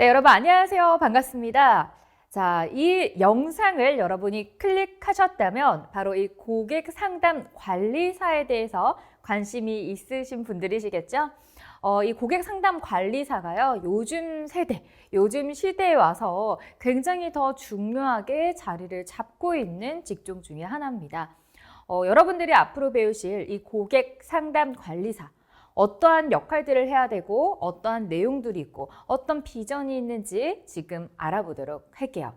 네, 여러분 안녕하세요. 반갑습니다. 자, 이 영상을 여러분이 클릭하셨다면 바로 이 고객 상담 관리사에 대해서 관심이 있으신 분들이시겠죠? 이 고객 상담 관리사가요, 요즘 세대, 요즘 시대에 와서 굉장히 더 중요하게 자리를 잡고 있는 직종 중에 하나입니다. 여러분들이 앞으로 배우실 이 고객 상담 관리사, 어떠한 역할들을 해야 되고 어떠한 내용들이 있고 어떤 비전이 있는지 지금 알아보도록 할게요.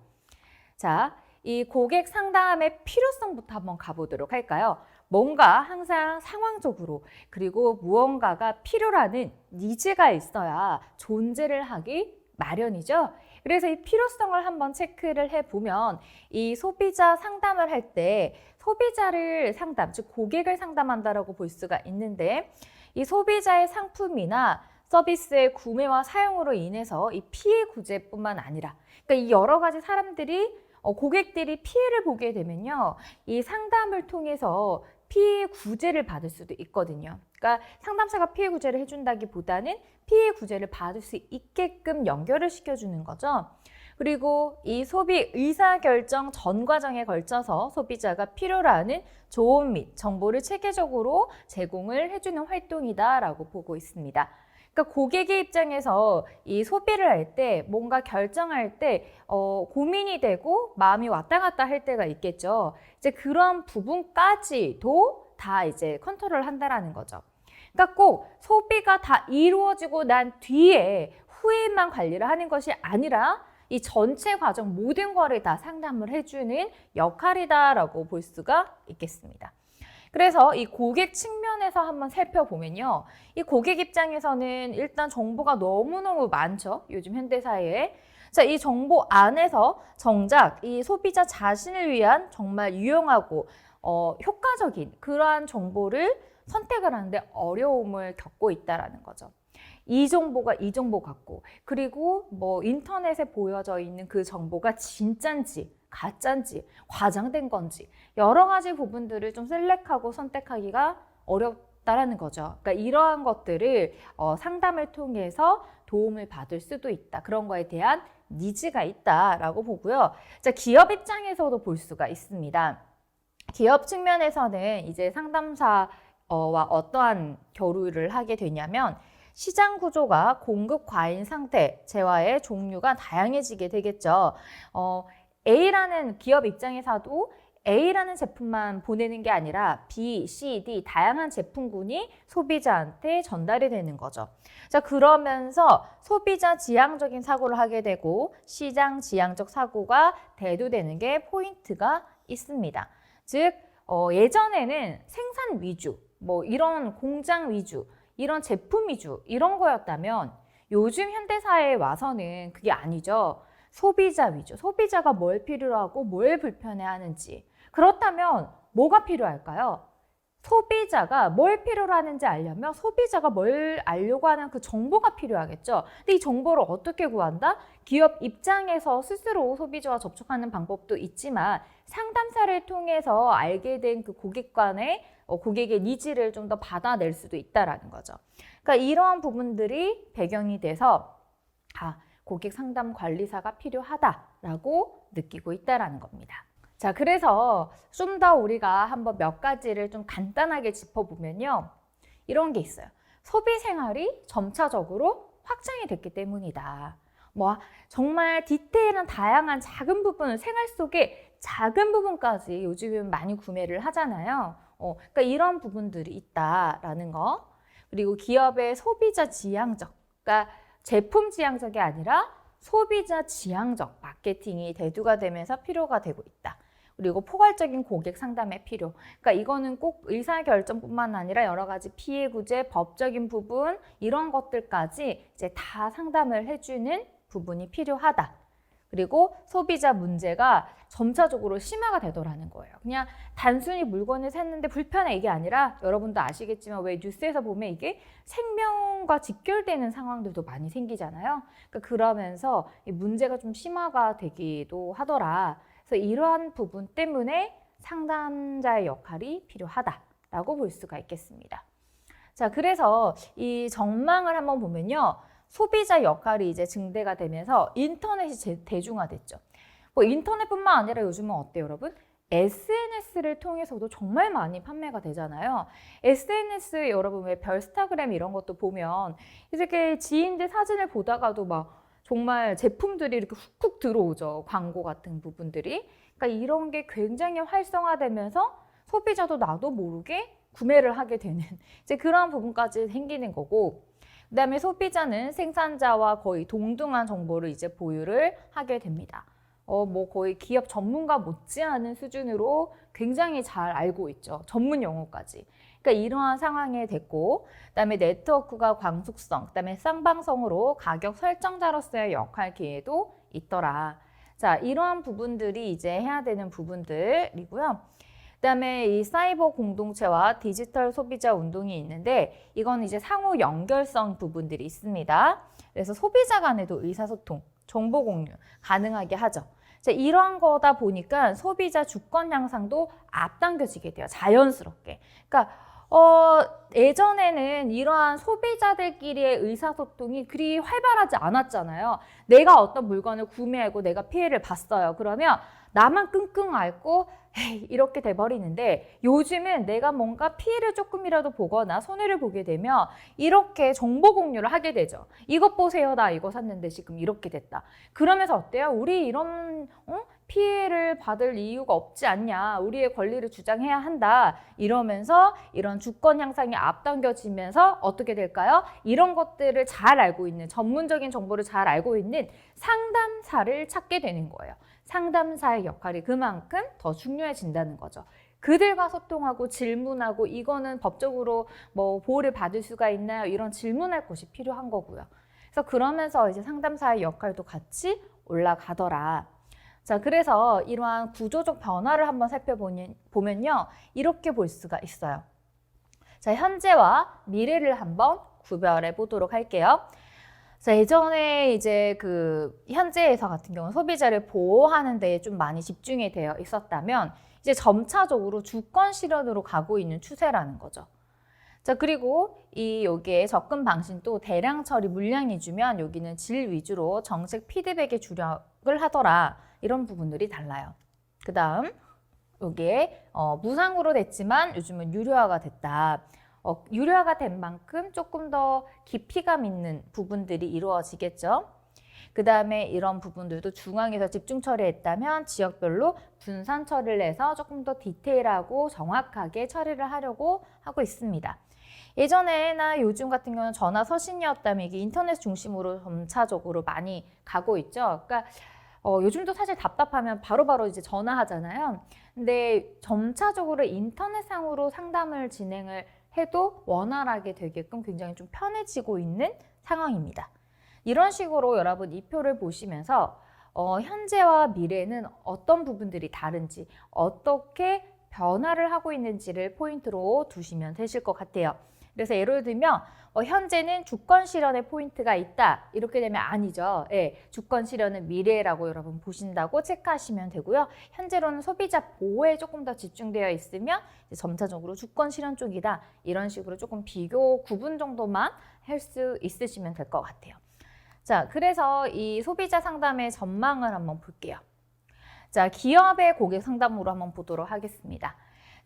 자, 이 고객 상담의 필요성부터 한번 가보도록 할까요? 뭔가 항상 상황적으로 그리고 무언가가 필요라는 니즈가 있어야 존재를 하기 마련이죠. 그래서 이 필요성을 한번 체크를 해보면 이 소비자 상담을 할 때 소비자를 상담, 즉 고객을 상담한다라고 볼 수가 있는데 이 소비자의 상품이나 서비스의 구매와 사용으로 인해서 이 피해 구제뿐만 아니라 그러니까 이 여러 가지 사람들이 고객들이 피해를 보게 되면요. 이 상담을 통해서 피해 구제를 받을 수도 있거든요. 그러니까 상담사가 피해 구제를 해준다기보다는 피해 구제를 받을 수 있게끔 연결을 시켜주는 거죠. 그리고 이 소비 의사결정 전 과정에 걸쳐서 소비자가 필요로 하는 조언 및 정보를 체계적으로 제공을 해주는 활동이다라고 보고 있습니다. 그러니까 고객의 입장에서 이 소비를 할 때 뭔가 결정할 때 고민이 되고 마음이 왔다 갔다 할 때가 있겠죠. 이제 그런 부분까지도 다 이제 컨트롤을 한다라는 거죠. 그러니까 꼭 소비가 다 이루어지고 난 뒤에 후에만 관리를 하는 것이 아니라 이 전체 과정 모든 거를 다 상담을 해주는 역할이다라고 볼 수가 있겠습니다. 그래서 이 고객 측면에서 한번 살펴보면요. 이 고객 입장에서는 일단 정보가 너무너무 많죠. 요즘 현대사회에. 자, 이 정보 안에서 정작 이 소비자 자신을 위한 정말 유용하고 효과적인 그러한 정보를 선택을 하는데 어려움을 겪고 있다는 거죠. 이 정보가 이 정보 같고 그리고 뭐 인터넷에 보여져 있는 그 정보가 진짠지 가짠지 과장된 건지 여러 가지 부분들을 좀 셀렉하고 선택하기가 어렵다라는 거죠. 그러니까 이러한 것들을 상담을 통해서 도움을 받을 수도 있다. 그런 거에 대한 니즈가 있다라고 보고요. 자, 기업 입장에서도 볼 수가 있습니다. 기업 측면에서는 이제 상담사와 어떠한 교류를 하게 되냐면 시장 구조가 공급 과잉 상태, 재화의 종류가 다양해지게 되겠죠. A라는 기업 입장에서도 A라는 제품만 보내는 게 아니라 B, C, D 다양한 제품군이 소비자한테 전달이 되는 거죠. 자, 그러면서 소비자 지향적인 사고를 하게 되고 시장 지향적 사고가 대두되는 게 포인트가 있습니다. 즉, 예전에는 생산 위주, 뭐 이런 공장 위주, 이런 제품 위주 이런 거였다면 요즘 현대사회에 와서는 그게 아니죠. 소비자 위주, 소비자가 뭘 필요로 하고 뭘 불편해하는지. 그렇다면 뭐가 필요할까요? 소비자가 뭘 필요로 하는지 알려면 소비자가 뭘 알려고 하는 그 정보가 필요하겠죠. 근데 이 정보를 어떻게 구한다? 기업 입장에서 스스로 소비자와 접촉하는 방법도 있지만 상담사를 통해서 알게 된 그 고객 간의 고객의 니즈를 좀 더 받아낼 수도 있다라는 거죠. 그러니까 이러한 부분들이 배경이 돼서 고객 상담 관리사가 필요하다라고 느끼고 있다라는 겁니다. 자, 그래서 좀 더 우리가 한번 몇 가지를 좀 간단하게 짚어보면요. 이런 게 있어요. 소비 생활이 점차적으로 확장이 됐기 때문이다. 뭐 정말 디테일한 다양한 작은 부분, 생활 속의 작은 부분까지 요즘은 많이 구매를 하잖아요. 그러니까 이런 부분들이 있다라는 거. 그리고 기업의 소비자 지향적, 그러니까 제품 지향적이 아니라 소비자 지향적 마케팅이 대두가 되면서 필요가 되고 있다. 그리고 포괄적인 고객 상담의 필요. 그러니까 이거는 꼭 의사결정뿐만 아니라 여러 가지 피해 구제, 법적인 부분 이런 것들까지 이제 다 상담을 해주는 부분이 필요하다. 그리고 소비자 문제가 점차적으로 심화가 되더라는 거예요. 그냥 단순히 물건을 샀는데 불편해 이게 아니라 여러분도 아시겠지만 왜 뉴스에서 보면 이게 생명과 직결되는 상황들도 많이 생기잖아요. 그러니까 그러면서 이 문제가 좀 심화가 되기도 하더라. 그래서 이러한 부분 때문에 상담자의 역할이 필요하다라고 볼 수가 있겠습니다. 자, 그래서 이 전망을 한번 보면요. 소비자 역할이 이제 증대가 되면서 인터넷이 대중화됐죠. 뭐 인터넷뿐만 아니라 요즘은 어때요, 여러분? SNS를 통해서도 정말 많이 판매가 되잖아요. SNS 여러분 왜 별스타그램 이런 것도 보면 이렇게 지인들 사진을 보다가도 막 정말 제품들이 이렇게 훅훅 들어오죠. 광고 같은 부분들이. 그러니까 이런 게 굉장히 활성화되면서 소비자도 나도 모르게 구매를 하게 되는 이제 그런 부분까지 생기는 거고, 그다음에 소비자는 생산자와 거의 동등한 정보를 이제 보유를 하게 됩니다. 뭐 거의 기업 전문가 못지않은 수준으로 굉장히 잘 알고 있죠. 전문 용어까지. 그러니까 이러한 상황에 됐고, 그다음에 네트워크가 광속성, 그다음에 쌍방성으로 가격 설정자로서의 역할 기회도 있더라. 자, 이러한 부분들이 이제 해야 되는 부분들이고요. 그다음에 이 사이버 공동체와 디지털 소비자 운동이 있는데 이건 이제 상호 연결성 부분들이 있습니다. 그래서 소비자 간에도 의사소통, 정보 공유 가능하게 하죠. 자, 이러한 거다 보니까 소비자 주권 향상도 앞당겨지게 돼요. 자연스럽게. 그러니까 예전에는 이러한 소비자들끼리의 의사소통이 그리 활발하지 않았잖아요. 내가 어떤 물건을 구매하고 내가 피해를 봤어요. 그러면 나만 끙끙 앓고 에이, 이렇게 돼버리는데 요즘은 내가 뭔가 피해를 조금이라도 보거나 손해를 보게 되면 이렇게 정보 공유를 하게 되죠. 이것 보세요. 나 이거 샀는데 지금 이렇게 됐다. 그러면서 어때요? 우리 이런 피해를 받을 이유가 없지 않냐. 우리의 권리를 주장해야 한다. 이러면서 이런 주권 향상이 앞당겨지면서 어떻게 될까요? 이런 것들을 잘 알고 있는, 전문적인 정보를 잘 알고 있는 상담사를 찾게 되는 거예요. 상담사의 역할이 그만큼 더 중요해진다는 거죠. 그들과 소통하고 질문하고 이거는 법적으로 뭐 보호를 받을 수가 있나요? 이런 질문할 곳이 필요한 거고요. 그래서 그러면서 이제 상담사의 역할도 같이 올라가더라. 자, 그래서 이러한 구조적 변화를 한번 살펴보면요. 이렇게 볼 수가 있어요. 자, 현재와 미래를 한번 구별해 보도록 할게요. 자, 예전에 이제 그 현재에서 같은 경우는 소비자를 보호하는 데에 좀 많이 집중이 되어 있었다면 이제 점차적으로 주권 실현으로 가고 있는 추세라는 거죠. 자, 그리고 여기에 접근 방식도 대량 처리 물량이 주면 여기는 질 위주로 정책 피드백에 주력을 하더라. 이런 부분들이 달라요. 그 다음 여기에 무상으로 됐지만 요즘은 유료화가 됐다. 유료화가 된 만큼 조금 더 깊이감 있는 부분들이 이루어지겠죠. 그 다음에 이런 부분들도 중앙에서 집중 처리했다면 지역별로 분산 처리를 해서 조금 더 디테일하고 정확하게 처리를 하려고 하고 있습니다. 예전에나 요즘 같은 경우는 전화 서신이었다면 이게 인터넷 중심으로 점차적으로 많이 가고 있죠. 그러니까 요즘도 사실 답답하면 바로바로 이제 전화하잖아요. 근데 점차적으로 인터넷상으로 상담을 진행을 해도 원활하게 되게끔 굉장히 좀 편해지고 있는 상황입니다. 이런 식으로 여러분 이 표를 보시면서 현재와 미래는 어떤 부분들이 다른지, 어떻게 변화를 하고 있는지를 포인트로 두시면 되실 것 같아요. 그래서 예를 들면 현재는 주권 실현의 포인트가 있다. 이렇게 되면 아니죠. 예, 주권 실현은 미래라고 여러분 보신다고 체크하시면 되고요. 현재로는 소비자 보호에 조금 더 집중되어 있으면 이제 점차적으로 주권 실현 쪽이다. 이런 식으로 조금 비교 구분 정도만 할 수 있으시면 될 것 같아요. 자, 그래서 이 소비자 상담의 전망을 한번 볼게요. 자, 기업의 고객 상담으로 한번 보도록 하겠습니다.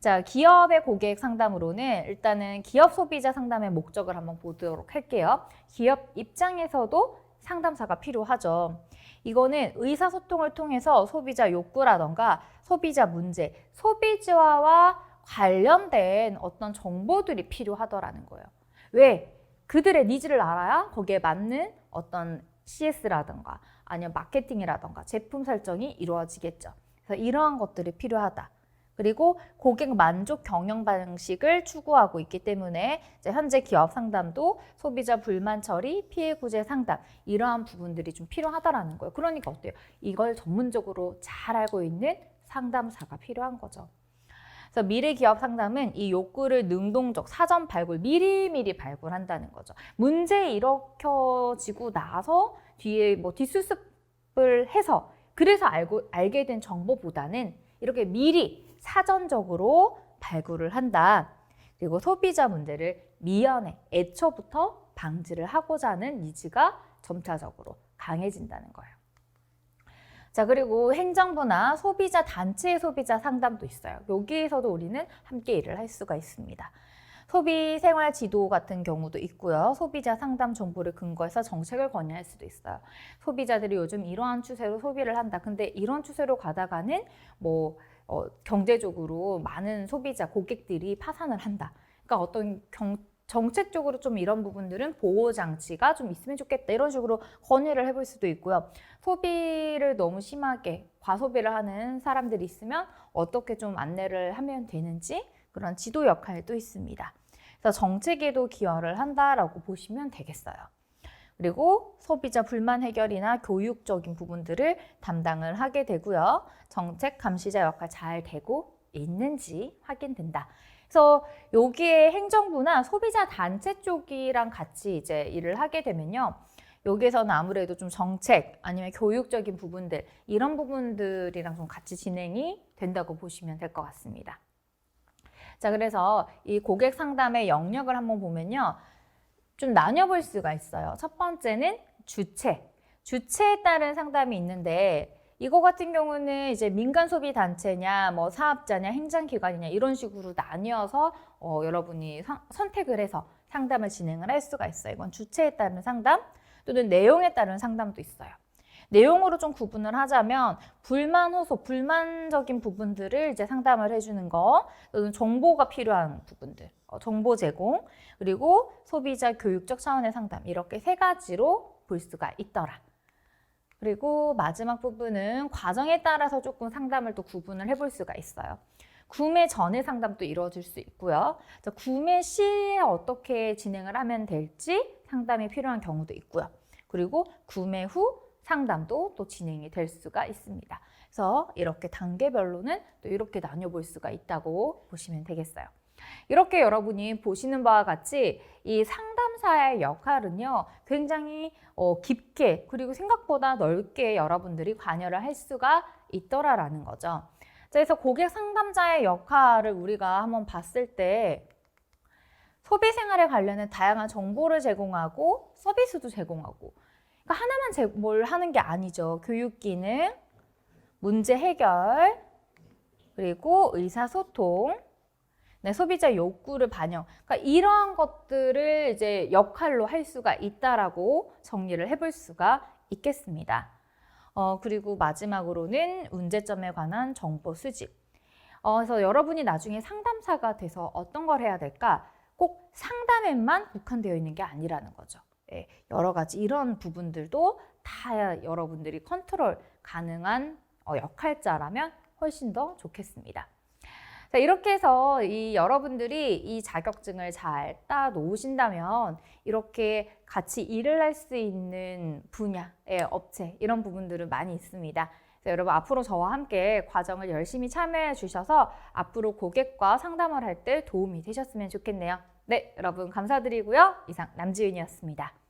자, 기업의 고객 상담으로는 일단은 기업 소비자 상담의 목적을 한번 보도록 할게요. 기업 입장에서도 상담사가 필요하죠. 이거는 의사소통을 통해서 소비자 욕구라던가 소비자 문제, 소비자와 관련된 어떤 정보들이 필요하더라는 거예요. 왜? 그들의 니즈를 알아야 거기에 맞는 어떤 CS라던가 아니면 마케팅이라던가 제품 설정이 이루어지겠죠. 그래서 이러한 것들이 필요하다. 그리고 고객 만족 경영 방식을 추구하고 있기 때문에 이제 현재 기업 상담도 소비자 불만 처리, 피해 구제 상담 이러한 부분들이 좀 필요하다라는 거예요. 그러니까 어때요? 이걸 전문적으로 잘 알고 있는 상담사가 필요한 거죠. 그래서 미래 기업 상담은 이 욕구를 능동적 사전 발굴, 미리미리 발굴한다는 거죠. 문제 일으켜지고 나서 뒤에 뭐 뒷수습을 해서 그래서 알게 된 정보보다는 이렇게 미리 사전적으로 발굴을 한다. 그리고 소비자 문제를 미연에 애초부터 방지를 하고자 하는 니즈가 점차적으로 강해진다는 거예요. 자, 그리고 행정부나 소비자 단체의 소비자 상담도 있어요. 여기에서도 우리는 함께 일을 할 수가 있습니다. 소비 생활 지도 같은 경우도 있고요. 소비자 상담 정보를 근거해서 정책을 건의할 수도 있어요. 소비자들이 요즘 이러한 추세로 소비를 한다. 근데 이런 추세로 가다가는 경제적으로 많은 소비자, 고객들이 파산을 한다. 그러니까 어떤 정책적으로 좀 이런 부분들은 보호장치가 좀 있으면 좋겠다. 이런 식으로 건의를 해볼 수도 있고요. 소비를 너무 심하게 과소비를 하는 사람들이 있으면 어떻게 좀 안내를 하면 되는지 그런 지도 역할도 있습니다. 그래서 정책에도 기여를 한다라고 보시면 되겠어요. 그리고 소비자 불만 해결이나 교육적인 부분들을 담당을 하게 되고요. 정책 감시자 역할 잘 되고 있는지 확인된다. 그래서 여기에 행정부나 소비자 단체 쪽이랑 같이 이제 일을 하게 되면요. 여기에서는 아무래도 좀 정책 아니면 교육적인 부분들 이런 부분들이랑 좀 같이 진행이 된다고 보시면 될 것 같습니다. 자, 그래서 이 고객 상담의 영역을 한번 보면요. 좀 나뉘어볼 수가 있어요. 첫 번째는 주체에 따른 상담이 있는데 이거 같은 경우는 이제 민간 소비 단체냐, 뭐 사업자냐, 행정기관이냐 이런 식으로 나뉘어서 여러분이 선택을 해서 상담을 진행을 할 수가 있어요. 이건 주체에 따른 상담 또는 내용에 따른 상담도 있어요. 내용으로 좀 구분을 하자면 불만 호소, 불만적인 부분들을 이제 상담을 해주는 거, 또는 정보가 필요한 부분들, 정보 제공, 그리고 소비자 교육적 차원의 상담 이렇게 세 가지로 볼 수가 있더라. 그리고 마지막 부분은 과정에 따라서 조금 상담을 또 구분을 해볼 수가 있어요. 구매 전의 상담도 이루어질 수 있고요. 구매 시에 어떻게 진행을 하면 될지 상담이 필요한 경우도 있고요. 그리고 구매 후 상담도 또 진행이 될 수가 있습니다. 그래서 이렇게 단계별로는 또 이렇게 나뉘어볼 수가 있다고 보시면 되겠어요. 이렇게 여러분이 보시는 바와 같이 이 상담사의 역할은요, 굉장히 깊게 그리고 생각보다 넓게 여러분들이 관여를 할 수가 있더라라는 거죠. 그래서 고객 상담자의 역할을 우리가 한번 봤을 때 소비 생활에 관련된 다양한 정보를 제공하고 서비스도 제공하고 그러니까 하나만 뭘 하는 게 아니죠. 교육 기능, 문제 해결, 그리고 의사소통, 네, 소비자 욕구를 반영. 그러니까 이러한 것들을 이제 역할로 할 수가 있다라고 정리를 해볼 수가 있겠습니다. 그리고 마지막으로는 문제점에 관한 정보 수집. 그래서 여러분이 나중에 상담사가 돼서 어떤 걸 해야 될까? 꼭 상담에만 국한되어 있는 게 아니라는 거죠. 예, 여러 가지 이런 부분들도 다 여러분들이 컨트롤 가능한 역할자라면 훨씬 더 좋겠습니다. 자, 이렇게 해서 여러분들이 이 자격증을 잘 따 놓으신다면 이렇게 같이 일을 할 수 있는 분야의 업체 이런 부분들은 많이 있습니다. 여러분 앞으로 저와 함께 과정을 열심히 참여해 주셔서 앞으로 고객과 상담을 할 때 도움이 되셨으면 좋겠네요. 네, 여러분 감사드리고요. 이상 남지윤이었습니다.